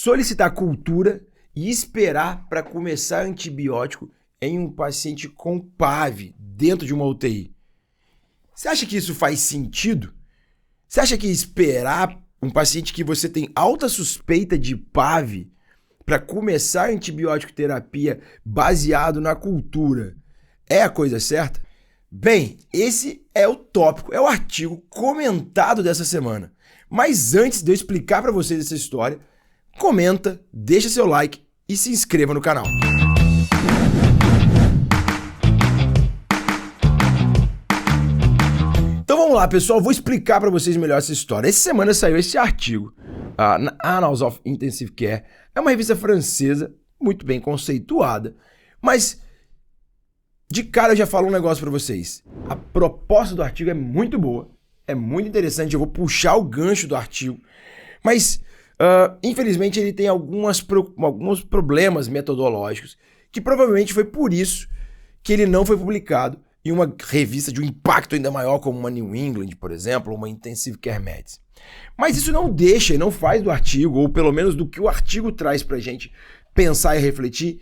solicitar cultura e esperar para começar antibiótico em um paciente com PAV dentro de uma UTI. Você acha que isso faz sentido? Você acha que esperar um paciente que você tem alta suspeita de PAV para começar antibiótico terapia baseado na cultura é a coisa certa? Bem, esse é o tópico, é o artigo comentado dessa semana. Mas antes de eu explicar para vocês essa história, comenta, deixa seu like e se inscreva no canal. Então vamos lá, pessoal, vou explicar para vocês melhor essa história. Essa semana saiu esse artigo na Annals of Intensive Care. É uma revista francesa, muito bem conceituada, mas de cara eu já falo um negócio para vocês. A proposta do artigo é muito boa, é muito interessante, eu vou puxar o gancho do artigo, mas infelizmente ele tem alguns problemas metodológicos, que provavelmente foi por isso que ele não foi publicado em uma revista de um impacto ainda maior como uma New England, por exemplo, ou uma Intensive Care Medicine. Mas isso não deixa, não faz do artigo, ou pelo menos do que o artigo traz pra gente pensar e refletir,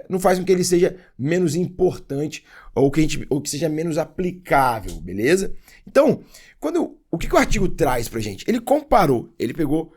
não faz com que ele seja menos importante ou que seja menos aplicável, beleza? Então, o que o artigo traz pra gente? Ele comparou, ele pegou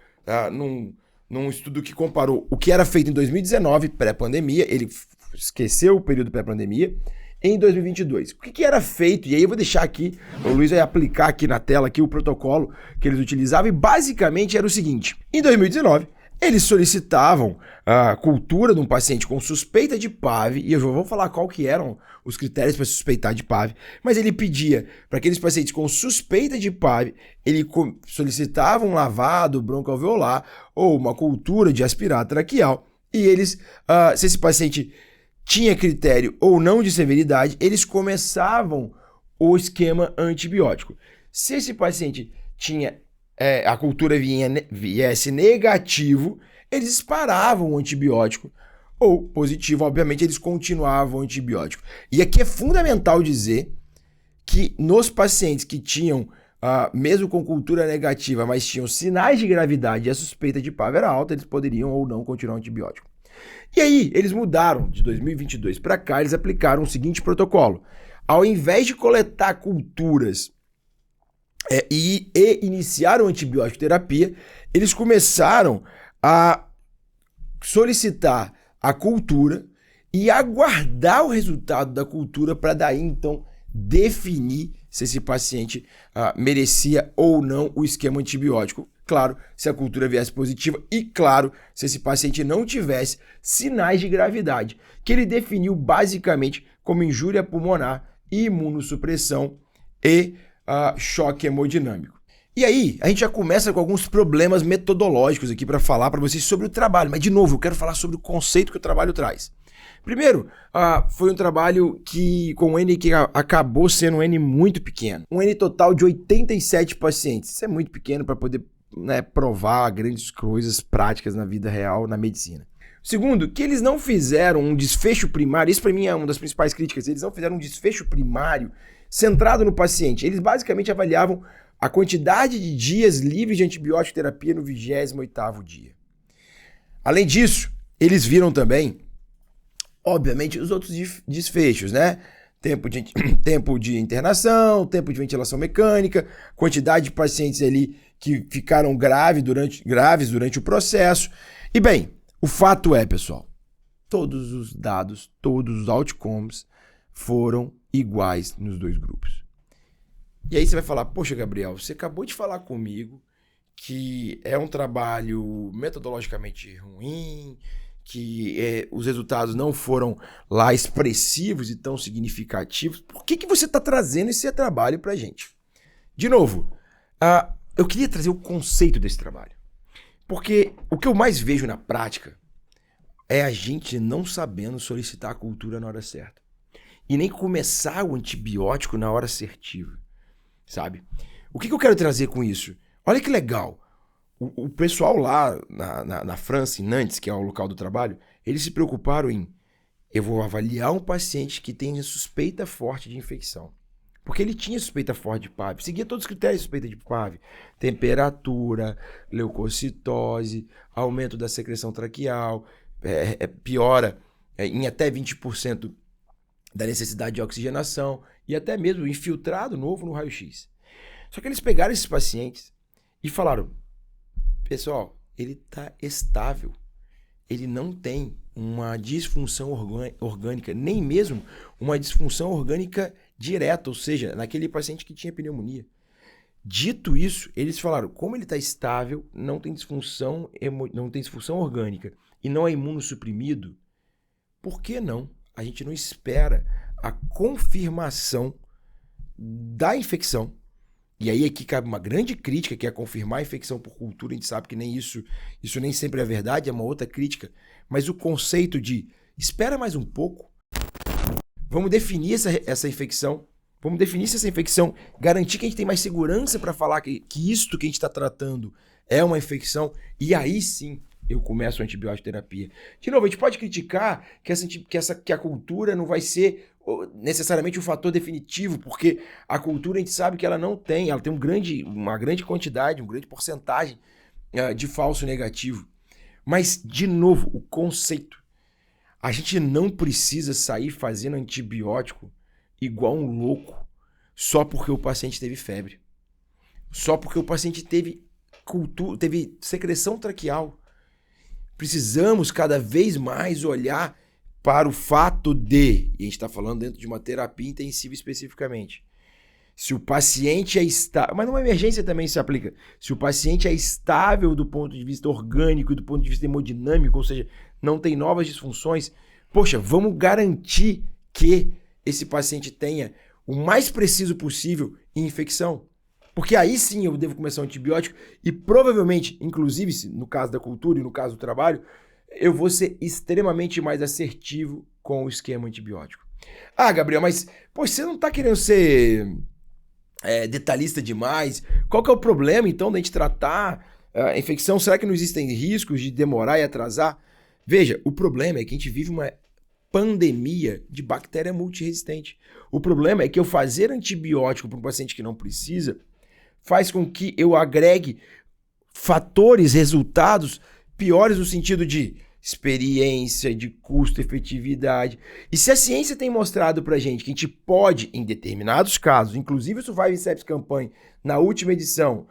num estudo que comparou o que era feito em 2019, pré-pandemia, ele esqueceu o período pré-pandemia, em 2022. O que era feito? E aí eu vou deixar aqui, o Luiz vai aplicar aqui na tela aqui o protocolo que eles utilizavam e basicamente era o seguinte. Em 2019, eles solicitavam a cultura de um paciente com suspeita de PAV, e eu já vou falar qual que eram os critérios para suspeitar de PAV, mas ele pedia para aqueles pacientes com suspeita de PAV, ele solicitava um lavado broncoalveolar ou uma cultura de aspirado traqueal, e eles, se esse paciente tinha critério ou não de severidade, eles começavam o esquema antibiótico. Se esse paciente tinha a cultura viesse negativo, eles paravam o antibiótico, ou positivo, obviamente, eles continuavam o antibiótico. E aqui é fundamental dizer que nos pacientes que tinham, mesmo com cultura negativa, mas tinham sinais de gravidade e a suspeita de PAV era alta, eles poderiam ou não continuar o antibiótico. E aí, eles mudaram, de 2022 para cá, eles aplicaram o seguinte protocolo. Ao invés de coletar culturas e iniciar a antibiótico terapia, eles começaram a solicitar a cultura e aguardar o resultado da cultura para daí, então, definir se esse paciente merecia ou não o esquema antibiótico. Claro, se a cultura viesse positiva e, claro, se esse paciente não tivesse sinais de gravidade, que ele definiu basicamente como injúria pulmonar, imunossupressão e choque hemodinâmico. E aí, a gente já começa com alguns problemas metodológicos aqui para falar para vocês sobre o trabalho, mas de novo, eu quero falar sobre o conceito que o trabalho traz. Primeiro, foi um trabalho com um N que acabou sendo um N muito pequeno. Um N total de 87 pacientes. Isso é muito pequeno para poder provar grandes coisas práticas na vida real, na medicina. Segundo, que eles não fizeram um desfecho primário, isso para mim é uma das principais críticas, eles não fizeram um desfecho primário centrado no paciente. Eles basicamente avaliavam a quantidade de dias livres de antibiótico terapia no 28º dia. Além disso, eles viram também, obviamente, os outros desfechos, né? Tempo de internação, tempo de ventilação mecânica, quantidade de pacientes ali que ficaram graves durante o processo. E bem, o fato é, pessoal, todos os dados, todos os outcomes foram iguais nos dois grupos. E aí você vai falar, poxa, Gabriel, você acabou de falar comigo que é um trabalho metodologicamente ruim, que os resultados não foram lá expressivos e tão significativos. Por que você está trazendo esse trabalho para a gente? De novo, eu queria trazer o conceito desse trabalho. Porque o que eu mais vejo na prática é a gente não sabendo solicitar a cultura na hora certa. E nem começar o antibiótico na hora assertiva, sabe? O que eu quero trazer com isso? Olha que legal. O pessoal lá na França, em Nantes, que é o local do trabalho, eles se preocuparam eu vou avaliar um paciente que tem suspeita forte de infecção. Porque ele tinha suspeita forte de PAV, seguia todos os critérios de suspeita de PAV. Temperatura, leucocitose, aumento da secreção traqueal, piora em até 20% da necessidade de oxigenação e até mesmo infiltrado novo no raio-x. Só que eles pegaram esses pacientes e falaram, pessoal, ele está estável, ele não tem uma disfunção orgânica, nem mesmo uma disfunção orgânica direta, ou seja, naquele paciente que tinha pneumonia. Dito isso, eles falaram, como ele está estável, não tem disfunção orgânica e não é imunossuprimido, por que não? A gente não espera a confirmação da infecção. E aí aqui cabe uma grande crítica, que é confirmar a infecção por cultura. A gente sabe que nem isso nem sempre é verdade, é uma outra crítica. Mas o conceito de espera mais um pouco, vamos definir essa infecção, vamos definir se essa infecção, garantir que a gente tem mais segurança para falar que isto que a gente está tratando é uma infecção, e aí sim eu começo a antibiótico terapia. De novo, a gente pode criticar que a cultura não vai ser necessariamente um fator definitivo, porque a cultura a gente sabe que ela tem uma grande quantidade, uma grande porcentagem de falso negativo. Mas, de novo, o conceito. A gente não precisa sair fazendo antibiótico igual um louco só porque o paciente teve febre. Só porque o paciente teve secreção traqueal. Precisamos cada vez mais olhar para o fato e a gente está falando dentro de uma terapia intensiva especificamente, se o paciente é estável, mas numa emergência também se aplica, se o paciente é estável do ponto de vista orgânico e do ponto de vista hemodinâmico, ou seja, não tem novas disfunções, poxa, vamos garantir que esse paciente tenha o mais preciso possível em infecção. Porque aí sim eu devo começar um antibiótico e provavelmente, inclusive no caso da cultura e no caso do trabalho, eu vou ser extremamente mais assertivo com o esquema antibiótico. Ah, Gabriel, mas você não tá querendo ser detalhista demais? Qual que é o problema então da gente tratar a infecção? Será que não existem riscos de demorar e atrasar? Veja, o problema é que a gente vive uma pandemia de bactéria multiresistente. O problema é que eu fazer antibiótico para um paciente que não precisa faz com que eu agregue fatores, resultados piores no sentido de experiência, de custo, efetividade. E se a ciência tem mostrado pra gente que a gente pode, em determinados casos, inclusive o Survive Sepsis Campaign, na última edição,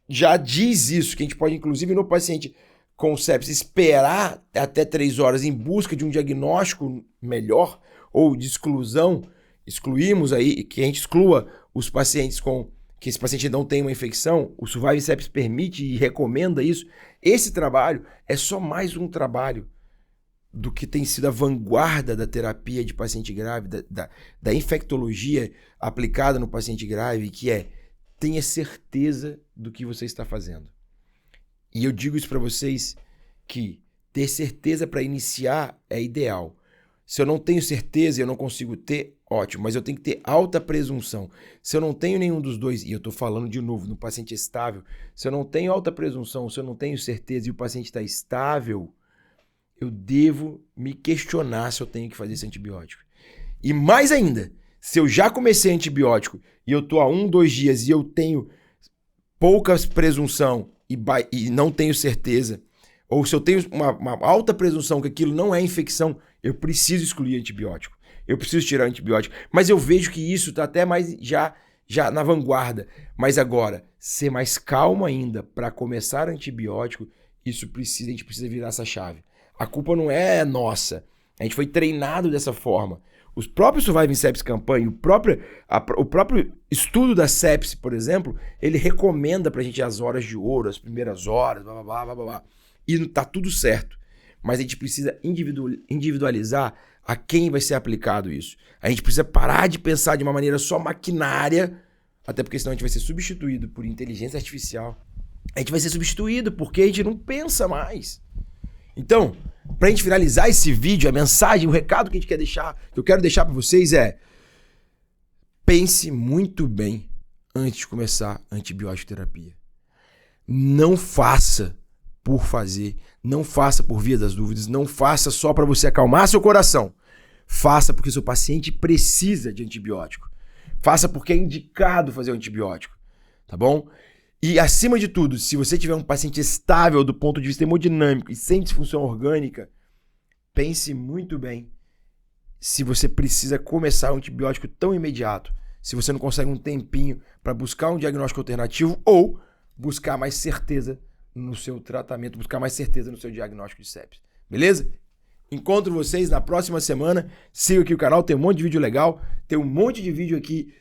já diz isso, que a gente pode, inclusive no paciente com sepsis, esperar até 3 horas em busca de um diagnóstico melhor ou de excluímos aí, que a gente exclua os pacientes que esse paciente não tem uma infecção, o Survive Sepsis permite e recomenda isso. Esse trabalho é só mais um trabalho do que tem sido a vanguarda da terapia de paciente grave, da infectologia aplicada no paciente grave, que tenha certeza do que você está fazendo. E eu digo isso para vocês que ter certeza para iniciar é ideal. Se eu não tenho certeza e eu não consigo ter, ótimo, mas eu tenho que ter alta presunção. Se eu não tenho nenhum dos dois, e eu estou falando de novo no paciente estável, se eu não tenho alta presunção, se eu não tenho certeza e o paciente está estável, eu devo me questionar se eu tenho que fazer esse antibiótico. E mais ainda, se eu já comecei antibiótico e eu estou há 1, 2 dias e eu tenho pouca presunção e não tenho certeza, ou se eu tenho uma alta presunção que aquilo não é infecção, eu preciso excluir antibiótico. Eu preciso tirar antibiótico. Mas eu vejo que isso está até mais já na vanguarda. Mas agora, ser mais calmo ainda para começar antibiótico, a gente precisa virar essa chave. A culpa não é nossa. A gente foi treinado dessa forma. Os próprios Surviving Sepsis Campaign, o próprio estudo da sepsis, por exemplo, ele recomenda pra gente as horas de ouro, as primeiras horas, blá, blá, blá, blá, blá. E tá tudo certo. Mas a gente precisa individualizar a quem vai ser aplicado isso. A gente precisa parar de pensar de uma maneira só maquinária, até porque senão a gente vai ser substituído por inteligência artificial. A gente vai ser substituído porque a gente não pensa mais. Então, pra gente finalizar esse vídeo, a mensagem, o recado que a gente quer deixar, que eu quero deixar pra vocês pense muito bem antes de começar a antibiótico terapia. Não faça por fazer, não faça por via das dúvidas, não faça só para você acalmar seu coração. Faça porque seu paciente precisa de antibiótico. Faça porque é indicado fazer o antibiótico, tá bom? E acima de tudo, se você tiver um paciente estável do ponto de vista hemodinâmico e sem disfunção orgânica, pense muito bem se você precisa começar um antibiótico tão imediato, se você não consegue um tempinho para buscar um diagnóstico alternativo ou buscar mais certeza no seu tratamento, buscar mais certeza no seu diagnóstico de sepsis. Beleza? Encontro vocês na próxima semana. Siga aqui o canal, tem um monte de vídeo legal, tem um monte de vídeo aqui,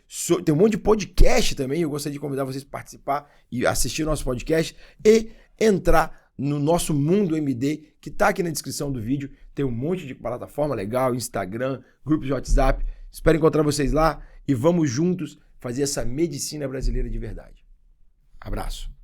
tem um monte de podcast também. Eu gostaria de convidar vocês para participar e assistir o nosso podcast e entrar no nosso Mundo MD, que está aqui na descrição do vídeo. Tem um monte de plataforma legal, Instagram, grupos de WhatsApp. Espero encontrar vocês lá e vamos juntos fazer essa medicina brasileira de verdade. Abraço.